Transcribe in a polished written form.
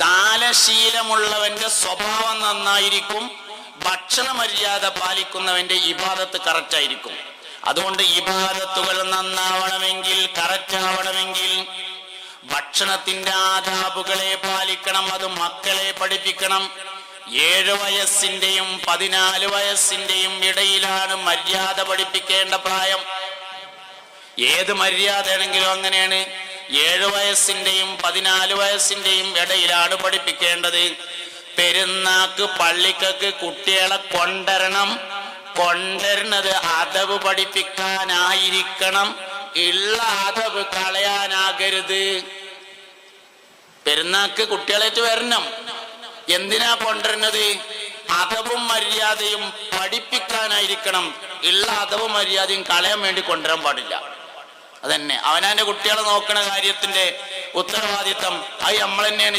ദാനശീലമുള്ളവന്റെ സ്വഭാവം നന്നായിരിക്കും, ഭക്ഷണ മര്യാദ പാലിക്കുന്നവന്റെ ഇബാദത്ത് കറക്റ്റ് ആയിരിക്കും. അതുകൊണ്ട് ഇബാദത്തുകൾ നന്നാവണമെങ്കിൽ, കറക്റ്റ് ആവണമെങ്കിൽ ഭക്ഷണത്തിന്റെ ആദാബുകളെ പാലിക്കണം. അത് മക്കളെ പഠിപ്പിക്കണം. 7 വയസ്സിന്റെയും 14 വയസ്സിന്റെയും ഇടയിലാണ് മര്യാദ പഠിപ്പിക്കേണ്ട പ്രായം. ഏത് മര്യാദയാണെങ്കിലും അങ്ങനെയാണ്. 7 വയസ്സിന്റെയും 14 വയസ്സിന്റെയും ഇടയിലാണ് പഠിപ്പിക്കേണ്ടത്. പെരുന്നാക്ക് പള്ളിക്കൊക്കെ കുട്ടികളെ കൊണ്ടുവരുന്നത് അദബ് പഠിപ്പിക്കാനായിരിക്കണം. ഉള്ള അദബ് കളയാനാകരുത്. പെരുന്നാക്ക് കുട്ടികളായിട്ട് വരണം. എന്തിനാ കൊണ്ടുവരുന്നത്? അദബും മര്യാദയും പഠിപ്പിക്കാനായിരിക്കണം. ഉള്ള അദബും മര്യാദയും കളയാൻ വേണ്ടി കൊണ്ടുവരാൻ പാടില്ല. അതന്നെ അവനാന്റെ കുട്ടികളെ നോക്കണ കാര്യത്തിന്റെ ഉത്തരവാദിത്തം അത് നമ്മൾ തന്നെയാണ്